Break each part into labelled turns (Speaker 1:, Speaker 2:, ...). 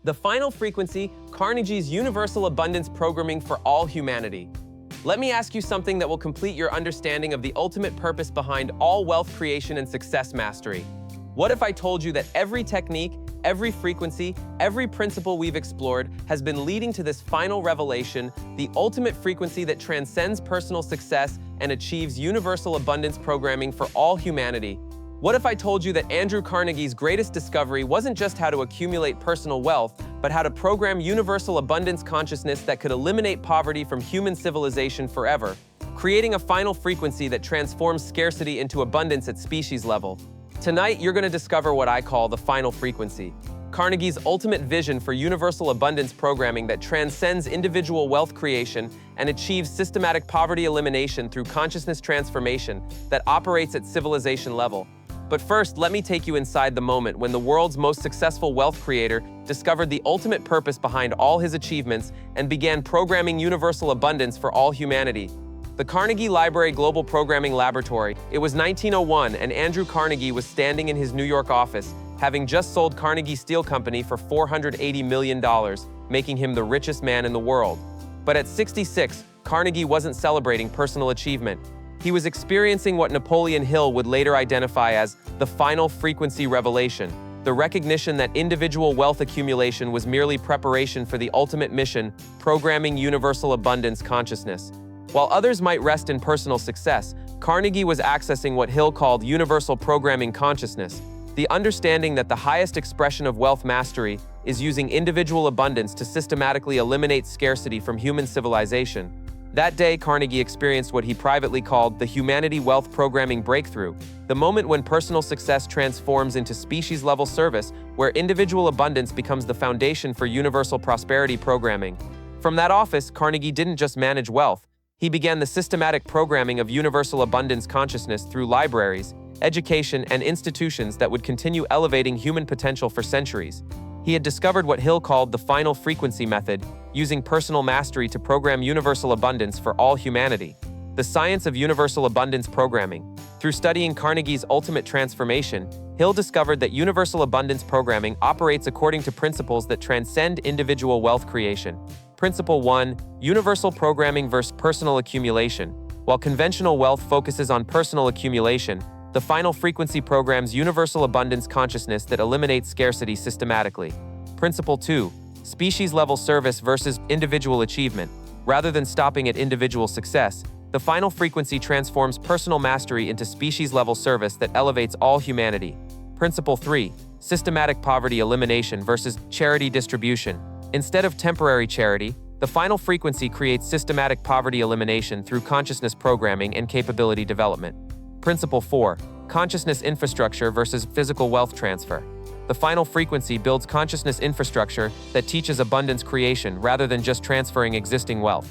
Speaker 1: The final frequency, Carnegie's universal abundance programming for all humanity. Let me ask you something that will complete your understanding of the ultimate purpose behind all wealth creation and success mastery. What if I told you that every technique, every frequency, every principle we've explored has been leading to this final revelation, the ultimate frequency that transcends personal success and achieves universal abundance programming for all humanity? What if I told you that Andrew Carnegie's greatest discovery wasn't just how to accumulate personal wealth, but how to program universal abundance consciousness that could eliminate poverty from human civilization forever, creating a final frequency that transforms scarcity into abundance at species level? Tonight, you're going to discover what I call the final frequency, Carnegie's ultimate vision for universal abundance programming that transcends individual wealth creation and achieves systematic poverty elimination through consciousness transformation that operates at civilization level. But first, let me take you inside the moment when the world's most successful wealth creator discovered the ultimate purpose behind all his achievements and began programming universal abundance for all humanity. The Carnegie Library Global Programming Laboratory. It was 1901, and Andrew Carnegie was standing in his New York office, having just sold Carnegie Steel Company for $480 million, making him the richest man in the world. But at 66, Carnegie wasn't celebrating personal achievement. He was experiencing what Napoleon Hill would later identify as the final frequency revelation, the recognition that individual wealth accumulation was merely preparation for the ultimate mission, programming universal abundance consciousness. While others might rest in personal success, Carnegie was accessing what Hill called universal programming consciousness, the understanding that the highest expression of wealth mastery is using individual abundance to systematically eliminate scarcity from human civilization. That day, Carnegie experienced what he privately called the humanity wealth programming breakthrough, the moment when personal success transforms into species-level service, where individual abundance becomes the foundation for universal prosperity programming. From that office, Carnegie didn't just manage wealth. He began the systematic programming of universal abundance consciousness through libraries, education, and institutions that would continue elevating human potential for centuries. He had discovered what Hill called the final frequency method, using personal mastery to program universal abundance for all humanity. The science of universal abundance programming. Through studying Carnegie's ultimate transformation, Hill discovered that universal abundance programming operates according to principles that transcend individual wealth creation. Principle 1, universal programming versus personal accumulation. While conventional wealth focuses on personal accumulation, the final frequency programs universal abundance consciousness that eliminates scarcity systematically. Principle 2, species-level service versus individual achievement. Rather than stopping at individual success, the final frequency transforms personal mastery into species-level service that elevates all humanity. Principle 3, systematic poverty elimination versus charity distribution. Instead of temporary charity, the final frequency creates systematic poverty elimination through consciousness programming and capability development. Principle 4, consciousness infrastructure versus physical wealth transfer. The final frequency builds consciousness infrastructure that teaches abundance creation rather than just transferring existing wealth.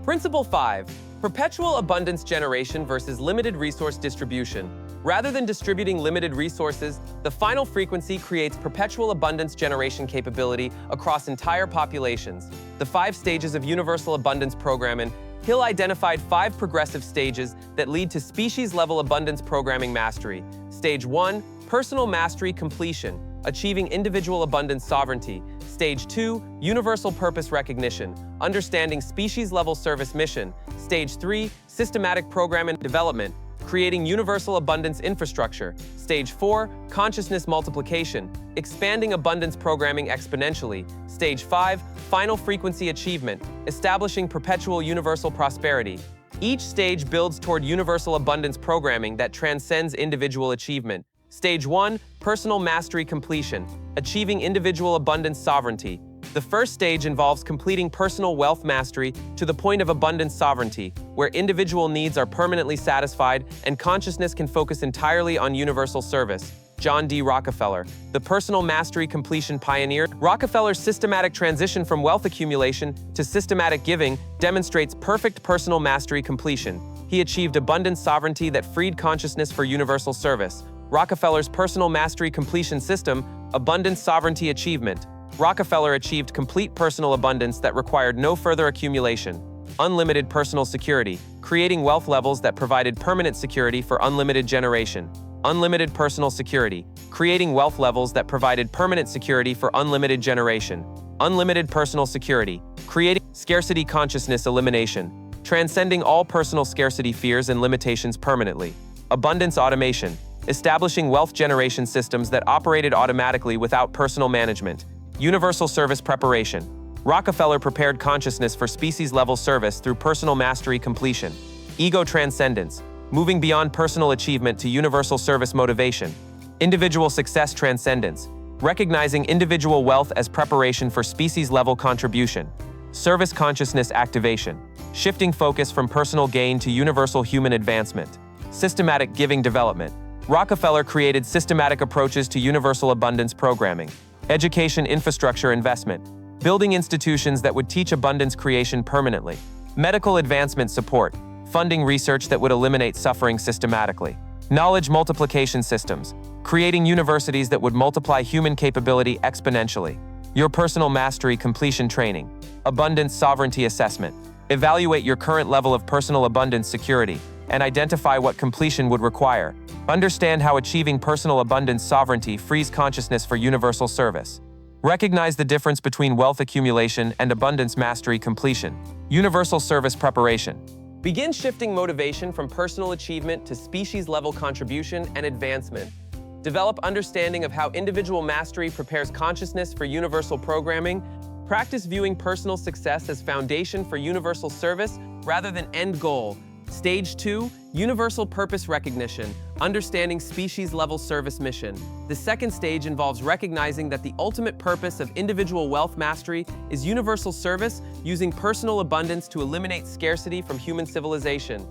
Speaker 1: Principle 5, perpetual abundance generation versus limited resource distribution. Rather than distributing limited resources, the final frequency creates perpetual abundance generation capability across entire populations. The 5 stages of universal abundance programming. Hill identified 5 progressive stages that lead to species-level abundance programming mastery. Stage 1, personal mastery completion, achieving individual abundance sovereignty. Stage 2, universal purpose recognition, understanding species-level service mission. Stage 3, systematic program and development, creating universal abundance infrastructure. Stage 4, consciousness multiplication, expanding abundance programming exponentially. Stage 5, final frequency achievement, establishing perpetual universal prosperity. Each stage builds toward universal abundance programming that transcends individual achievement. Stage 1, personal mastery completion, achieving individual abundance sovereignty. The first stage involves completing personal wealth mastery to the point of abundance sovereignty, where individual needs are permanently satisfied and consciousness can focus entirely on universal service. John D. Rockefeller, the personal mastery completion pioneer. Rockefeller's systematic transition from wealth accumulation to systematic giving demonstrates perfect personal mastery completion. He achieved abundance sovereignty that freed consciousness for universal service. Rockefeller's personal mastery completion system, abundance sovereignty achievement. Rockefeller achieved complete personal abundance that required no further accumulation. Unlimited personal security, creating wealth levels that provided permanent security for unlimited generation. Unlimited personal security, creating wealth levels that provided permanent security for unlimited generation. Unlimited personal security, creating scarcity consciousness elimination, transcending all personal scarcity fears and limitations permanently. Abundance automation, establishing wealth generation systems that operated automatically without personal management. Universal service preparation, Rockefeller prepared consciousness for species-level service through personal mastery completion. Ego transcendence, moving beyond personal achievement to universal service motivation. Individual success transcendence, recognizing individual wealth as preparation for species-level contribution. Service consciousness activation, shifting focus from personal gain to universal human advancement. Systematic giving development, Rockefeller created systematic approaches to universal abundance programming. Education infrastructure investment, building institutions that would teach abundance creation permanently. Medical advancement support, funding research that would eliminate suffering systematically. Knowledge multiplication systems, creating universities that would multiply human capability exponentially. Your personal mastery completion training, abundance sovereignty assessment. Evaluate your current level of personal abundance security and identify what completion would require. Understand how achieving personal abundance sovereignty frees consciousness for universal service. Recognize the difference between wealth accumulation and abundance mastery completion. Universal service preparation. Begin shifting motivation from personal achievement to species-level contribution and advancement. Develop understanding of how individual mastery prepares consciousness for universal programming. Practice viewing personal success as foundation for universal service rather than end goal. Stage 2, universal purpose recognition, understanding species-level service mission. The second stage involves recognizing that the ultimate purpose of individual wealth mastery is universal service, using personal abundance to eliminate scarcity from human civilization.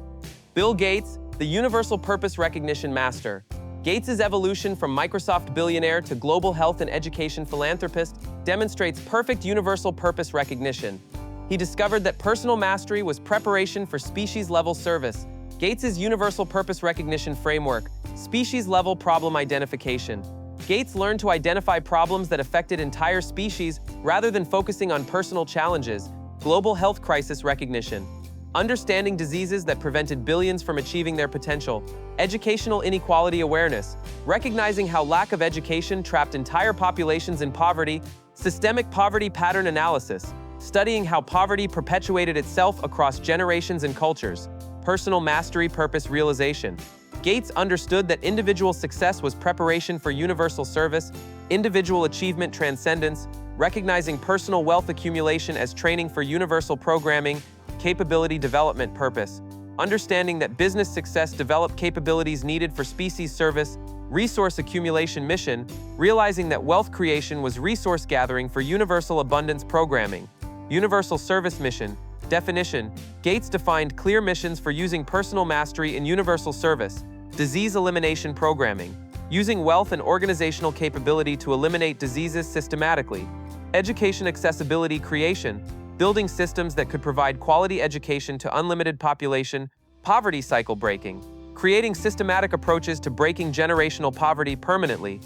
Speaker 1: Bill Gates, the universal purpose recognition master. Gates' evolution from Microsoft billionaire to global health and education philanthropist demonstrates perfect universal purpose recognition. He discovered that personal mastery was preparation for species-level service. Gates' universal purpose recognition framework, species-level problem identification. Gates learned to identify problems that affected entire species rather than focusing on personal challenges. Global health crisis recognition, understanding diseases that prevented billions from achieving their potential. Educational inequality awareness, recognizing how lack of education trapped entire populations in poverty. Systemic poverty pattern analysis, studying how poverty perpetuated itself across generations and cultures. Personal mastery purpose realization. Gates understood that individual success was preparation for universal service. Individual achievement transcendence, recognizing personal wealth accumulation as training for universal programming. Capability development purpose, understanding that business success developed capabilities needed for species service. Resource accumulation mission, realizing that wealth creation was resource gathering for universal abundance programming. Universal service mission, definition, Gates defined clear missions for using personal mastery in universal service. Disease elimination programming, using wealth and organizational capability to eliminate diseases systematically. Education accessibility creation, building systems that could provide quality education to unlimited population. Poverty cycle breaking, creating systematic approaches to breaking generational poverty permanently.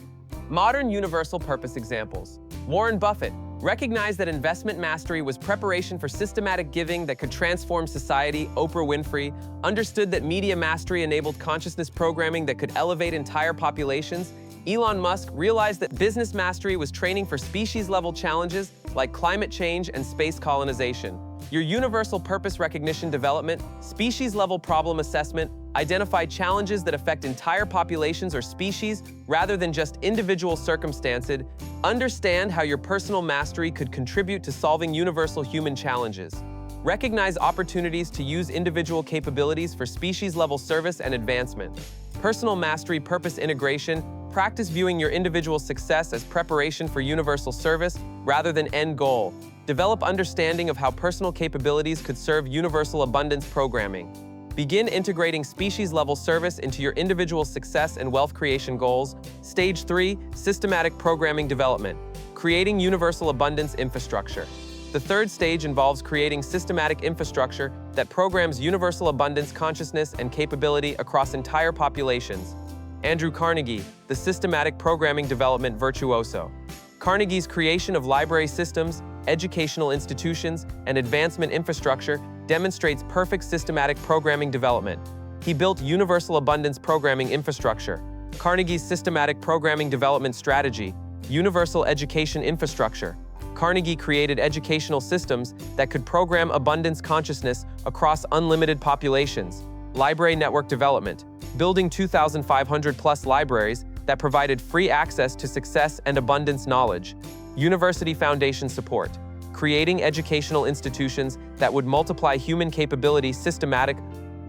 Speaker 1: Modern universal purpose examples. Warren Buffett recognized that investment mastery was preparation for systematic giving that could transform society. Oprah Winfrey understood that media mastery enabled consciousness programming that could elevate entire populations. Elon Musk realized that business mastery was training for species-level challenges like climate change and space colonization. Your universal purpose recognition development, species-level problem assessment, identify challenges that affect entire populations or species rather than just individual circumstances. Understand how your personal mastery could contribute to solving universal human challenges. Recognize opportunities to use individual capabilities for species-level service and advancement. Personal mastery purpose integration, practice viewing your individual success as preparation for universal service rather than end goal. Develop understanding of how personal capabilities could serve universal abundance programming. Begin integrating species-level service into your individual success and wealth creation goals. Stage 3, systematic programming development, creating universal abundance infrastructure. The third stage involves creating systematic infrastructure that programs universal abundance consciousness and capability across entire populations. Andrew Carnegie, the systematic programming development virtuoso. Carnegie's creation of library systems, educational institutions, and advancement infrastructure demonstrates perfect systematic programming development. He built universal abundance programming infrastructure, Carnegie's systematic programming development strategy, universal education infrastructure. Carnegie created educational systems that could program abundance consciousness across unlimited populations. Library network development, building 2,500+ libraries that provided free access to success and abundance knowledge. University foundation support, creating educational institutions that would multiply human capability. Systematic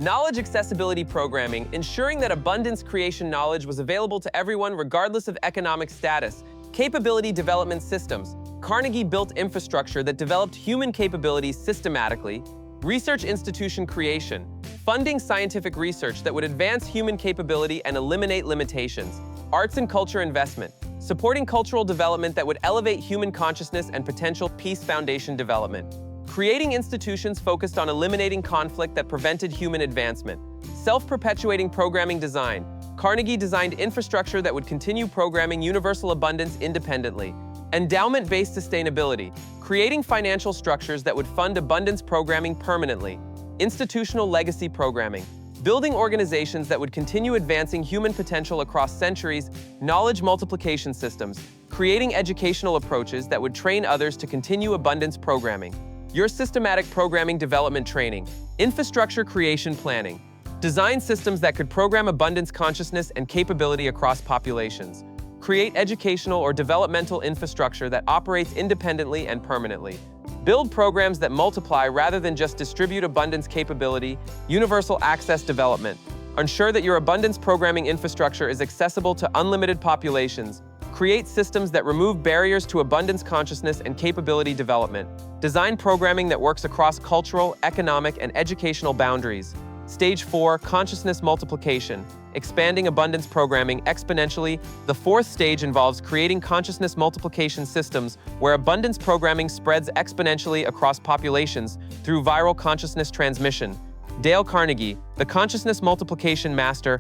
Speaker 1: knowledge accessibility programming, ensuring that abundance creation knowledge was available to everyone regardless of economic status. Capability development systems, Carnegie built infrastructure that developed human capabilities systematically. Research institution creation, funding scientific research that would advance human capability and eliminate limitations. Arts and culture investment, supporting cultural development that would elevate human consciousness and potential. Peace foundation development, creating institutions focused on eliminating conflict that prevented human advancement. Self-perpetuating programming design, Carnegie designed infrastructure that would continue programming universal abundance independently. Endowment-based sustainability, creating financial structures that would fund abundance programming permanently. Institutional legacy programming, building organizations that would continue advancing human potential across centuries. Knowledge multiplication systems, creating educational approaches that would train others to continue abundance programming. Your systematic programming development training, infrastructure creation planning, design systems that could program abundance consciousness and capability across populations. Create educational or developmental infrastructure that operates independently and permanently. Build programs that multiply rather than just distribute abundance capability. Universal access development, ensure that your abundance programming infrastructure is accessible to unlimited populations. Create systems that remove barriers to abundance consciousness and capability development. Design programming that works across cultural, economic, and educational boundaries. Stage 4, consciousness multiplication, expanding abundance programming exponentially. The fourth stage involves creating consciousness multiplication systems where abundance programming spreads exponentially across populations through viral consciousness transmission. Dale Carnegie, the consciousness multiplication master.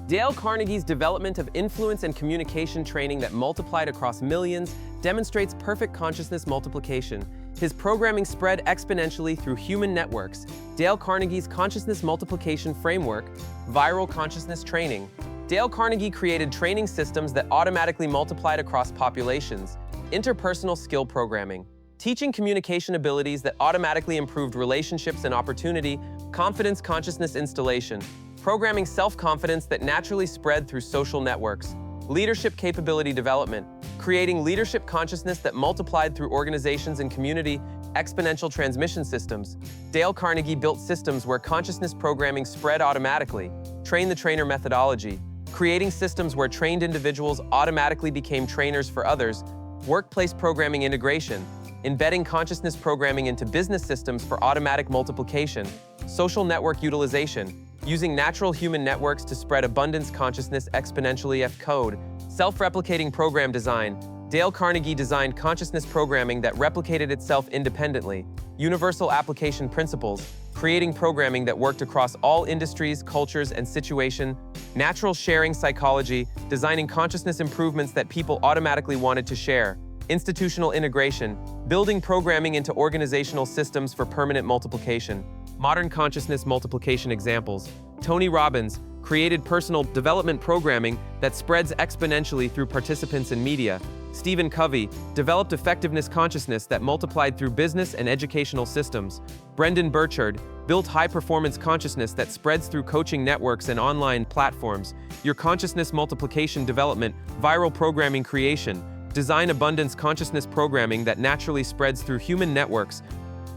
Speaker 1: Dale Carnegie's development of influence and communication training that multiplied across millions demonstrates perfect consciousness multiplication. His programming spread exponentially through human networks. Dale Carnegie's consciousness multiplication framework, viral consciousness training. Dale Carnegie created training systems that automatically multiplied across populations. Interpersonal skill programming, teaching communication abilities that automatically improved relationships and opportunity. Confidence consciousness installation, programming self-confidence that naturally spread through social networks. Leadership capability development, creating leadership consciousness that multiplied through organizations and community. Exponential transmission systems, Dale Carnegie built systems where consciousness programming spread automatically. Train the trainer methodology, creating systems where trained individuals automatically became trainers for others. Workplace programming integration, embedding consciousness programming into business systems for automatic multiplication. Social network utilization, using natural human networks to spread abundance consciousness exponentially. Code, self-replicating program design, Dale Carnegie designed consciousness programming that replicated itself independently. Universal application principles, creating programming that worked across all industries, cultures, and situation. Natural sharing psychology, designing consciousness improvements that people automatically wanted to share. Institutional integration, building programming into organizational systems for permanent multiplication. Modern consciousness multiplication examples, Tony Robbins created personal development programming that spreads exponentially through participants and media. Stephen Covey developed effectiveness consciousness that multiplied through business and educational systems. Brendan Burchard built high-performance consciousness that spreads through coaching networks and online platforms. Your consciousness multiplication development, viral programming creation, design abundance consciousness programming that naturally spreads through human networks.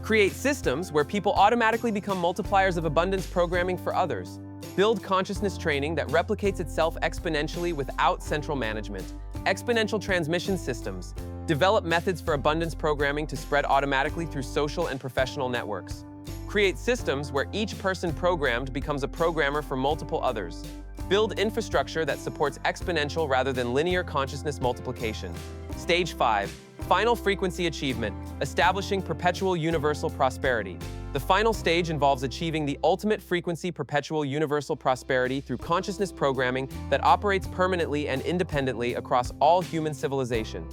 Speaker 1: Create systems where people automatically become multipliers of abundance programming for others. Build consciousness training that replicates itself exponentially without central management. Exponential transmission systems. Develop methods for abundance programming to spread automatically through social and professional networks. Create systems where each person programmed becomes a programmer for multiple others. Build infrastructure that supports exponential rather than linear consciousness multiplication. Stage 5. Final frequency achievement, establishing perpetual universal prosperity. The final stage involves achieving the ultimate frequency perpetual universal prosperity through consciousness programming that operates permanently and independently across all human civilization.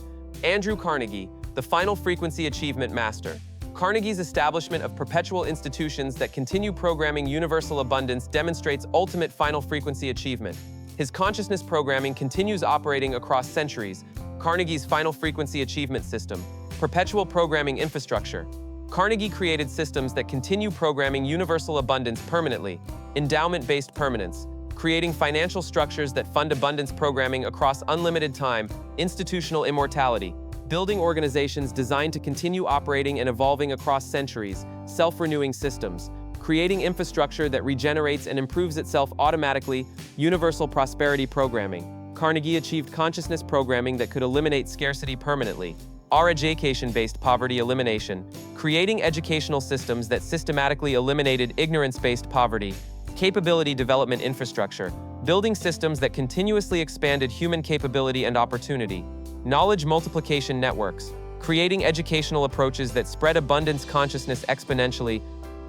Speaker 1: Andrew Carnegie, the final frequency achievement master. Carnegie's establishment of perpetual institutions that continue programming universal abundance demonstrates ultimate final frequency achievement. His consciousness programming continues operating across centuries. Carnegie's final frequency achievement system, perpetual programming infrastructure. Carnegie created systems that continue programming universal abundance permanently, endowment-based permanence, creating financial structures that fund abundance programming across unlimited time, institutional immortality, building organizations designed to continue operating and evolving across centuries, self-renewing systems, creating infrastructure that regenerates and improves itself automatically, universal prosperity programming. Carnegie achieved consciousness programming that could eliminate scarcity permanently, education-based poverty elimination, creating educational systems that systematically eliminated ignorance-based poverty, capability development infrastructure, building systems that continuously expanded human capability and opportunity, knowledge multiplication networks, creating educational approaches that spread abundance consciousness exponentially,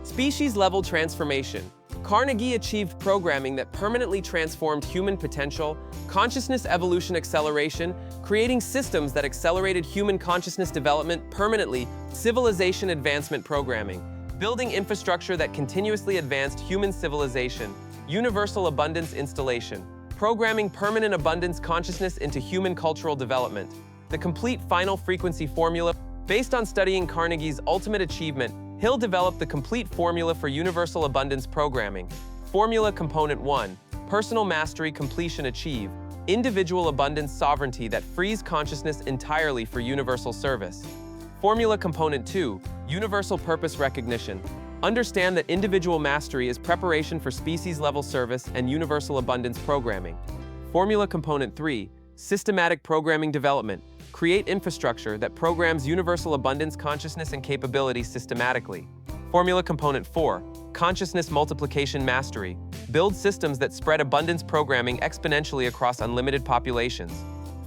Speaker 1: species-level transformation. Carnegie achieved programming that permanently transformed human potential, consciousness evolution acceleration, creating systems that accelerated human consciousness development permanently, civilization advancement programming, building infrastructure that continuously advanced human civilization, universal abundance installation, programming permanent abundance consciousness into human cultural development. The complete final frequency formula. Based on studying Carnegie's ultimate achievement, Hill developed the complete formula for universal abundance programming. Formula Component 1, Personal Mastery Completion Achieve, Individual Abundance Sovereignty that frees consciousness entirely for universal service. Formula Component 2, Universal Purpose Recognition. Understand that individual mastery is preparation for species-level service and universal abundance programming. Formula Component 3, Systematic Programming Development. Create infrastructure that programs universal abundance consciousness and capability systematically. Formula Component 4, Consciousness Multiplication Mastery. Build systems that spread abundance programming exponentially across unlimited populations.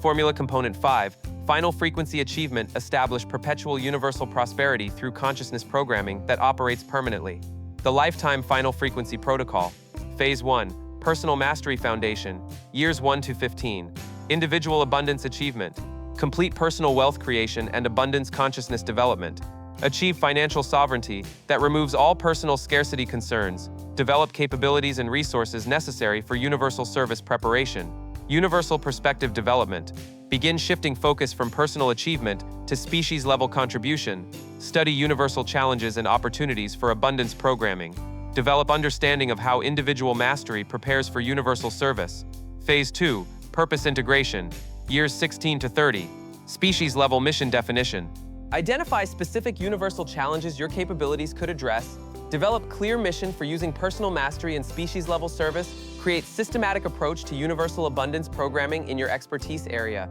Speaker 1: Formula Component 5, Final Frequency Achievement. Establish perpetual universal prosperity through consciousness programming that operates permanently. The Lifetime Final Frequency Protocol. Phase 1, Personal Mastery Foundation, Years 1 to 15. Individual Abundance Achievement. Complete personal wealth creation and abundance consciousness development. Achieve financial sovereignty that removes all personal scarcity concerns. Develop capabilities and resources necessary for universal service preparation. Universal perspective development. Begin shifting focus from personal achievement to species-level contribution. Study universal challenges and opportunities for abundance programming. Develop understanding of how individual mastery prepares for universal service. Phase 2, Purpose Integration. Years 16 to 30. Species-level mission definition. Identify specific universal challenges your capabilities could address. Develop clear mission for using personal mastery and species-level service. Create systematic approach to universal abundance programming in your expertise area.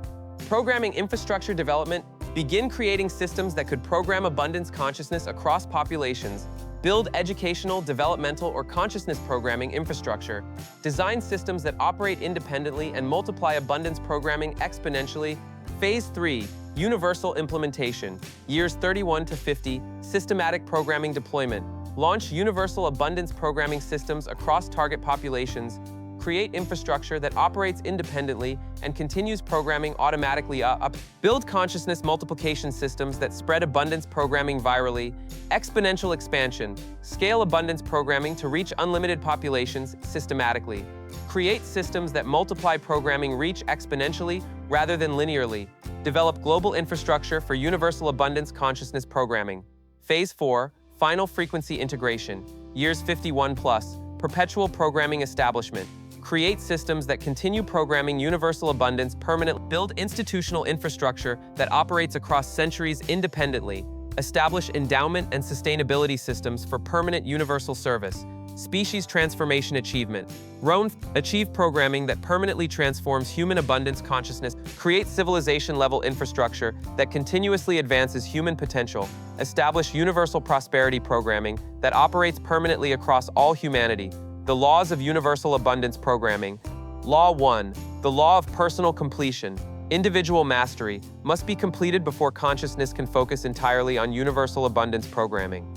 Speaker 1: Programming infrastructure development. Begin creating systems that could program abundance consciousness across populations. Build educational, developmental, or consciousness programming infrastructure. Design systems that operate independently and multiply abundance programming exponentially. Phase 3, Universal Implementation. Years 31 to 50, Systematic Programming Deployment. Launch universal abundance programming systems across target populations. Create infrastructure that operates independently and continues programming automatically up. Build consciousness multiplication systems that spread abundance programming virally. Exponential expansion. Scale abundance programming to reach unlimited populations systematically. Create systems that multiply programming reach exponentially rather than linearly. Develop global infrastructure for universal abundance consciousness programming. Phase 4, Final Frequency Integration. Years 51 plus, Perpetual Programming Establishment. Create systems that continue programming universal abundance permanently. Build institutional infrastructure that operates across centuries independently. Establish endowment and sustainability systems for permanent universal service. Species transformation achievement. Achieve programming that permanently transforms human abundance consciousness. Create civilization-level infrastructure that continuously advances human potential. Establish universal prosperity programming that operates permanently across all humanity. The Laws of Universal Abundance Programming. Law 1. The Law of Personal Completion. Individual mastery must be completed before consciousness can focus entirely on universal abundance programming.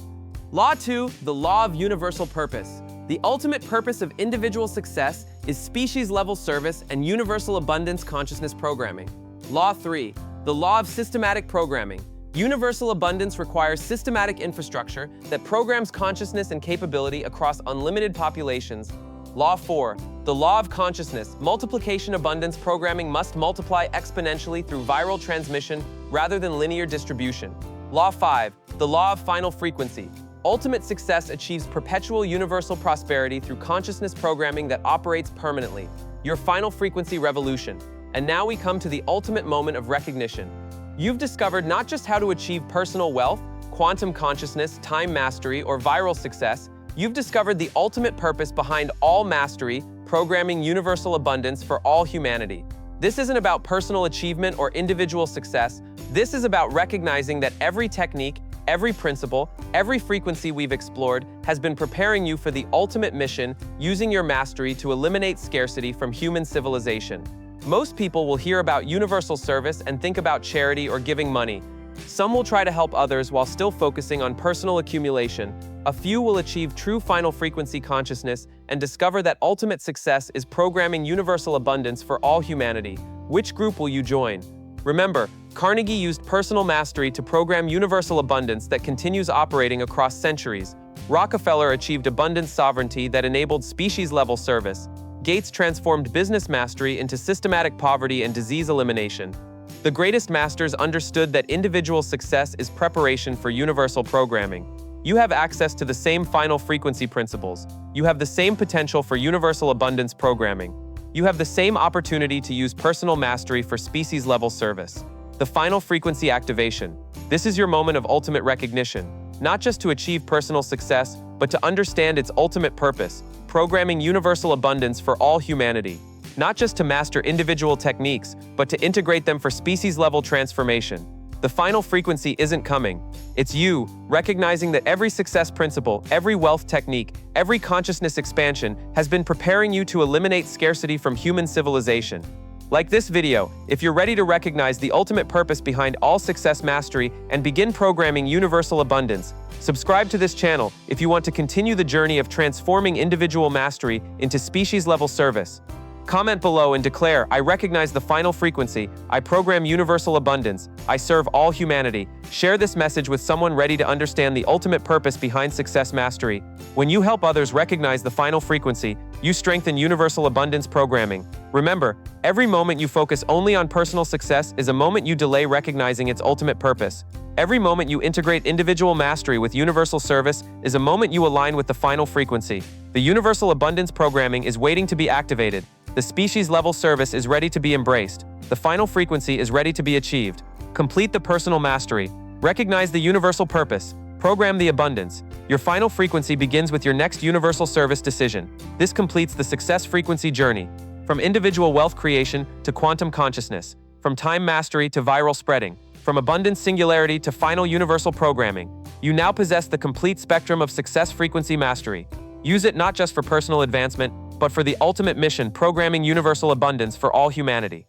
Speaker 1: Law 2. The Law of Universal Purpose. The ultimate purpose of individual success is species-level service and universal abundance consciousness programming. Law 3. The Law of Systematic Programming. Universal abundance requires systematic infrastructure that programs consciousness and capability across unlimited populations. Law 4. The law of consciousness. Multiplication abundance programming must multiply exponentially through viral transmission rather than linear distribution. Law 5. The law of final frequency. Ultimate success achieves perpetual universal prosperity through consciousness programming that operates permanently. Your final frequency revolution. And now we come to the ultimate moment of recognition. You've discovered not just how to achieve personal wealth, quantum consciousness, time mastery, or viral success. You've discovered the ultimate purpose behind all mastery, programming universal abundance for all humanity. This isn't about personal achievement or individual success. This is about recognizing that every technique, every principle, every frequency we've explored has been preparing you for the ultimate mission, using your mastery to eliminate scarcity from human civilization. Most people will hear about universal service and think about charity or giving money. Some will try to help others while still focusing on personal accumulation. A few will achieve true final frequency consciousness and discover that ultimate success is programming universal abundance for all humanity. Which group will you join? Remember, Carnegie used personal mastery to program universal abundance that continues operating across centuries. Rockefeller achieved abundance sovereignty that enabled species-level service. Gates transformed business mastery into systematic poverty and disease elimination. The greatest masters understood that individual success is preparation for universal programming. You have access to the same final frequency principles. You have the same potential for universal abundance programming. You have the same opportunity to use personal mastery for species-level service. The final frequency activation. This is your moment of ultimate recognition, not just to achieve personal success, but to understand its ultimate purpose, programming universal abundance for all humanity. Not just to master individual techniques, but to integrate them for species-level transformation. The final frequency isn't coming. It's you, recognizing that every success principle, every wealth technique, every consciousness expansion has been preparing you to eliminate scarcity from human civilization. Like this video, if you're ready to recognize the ultimate purpose behind all success mastery and begin programming universal abundance, subscribe to this channel if you want to continue the journey of transforming individual mastery into species-level service. Comment below and declare, I recognize the final frequency, I program universal abundance, I serve all humanity. Share this message with someone ready to understand the ultimate purpose behind success mastery. When you help others recognize the final frequency, you strengthen universal abundance programming. Remember, every moment you focus only on personal success is a moment you delay recognizing its ultimate purpose. Every moment you integrate individual mastery with universal service is a moment you align with the final frequency. The universal abundance programming is waiting to be activated. The species-level service is ready to be embraced. The final frequency is ready to be achieved. Complete the personal mastery. Recognize the universal purpose. Program the abundance. Your final frequency begins with your next universal service decision. This completes the success frequency journey. From individual wealth creation to quantum consciousness. From time mastery to viral spreading. From abundance singularity to final universal programming. You now possess the complete spectrum of success frequency mastery. Use it not just for personal advancement, but for the ultimate mission, programming universal abundance for all humanity.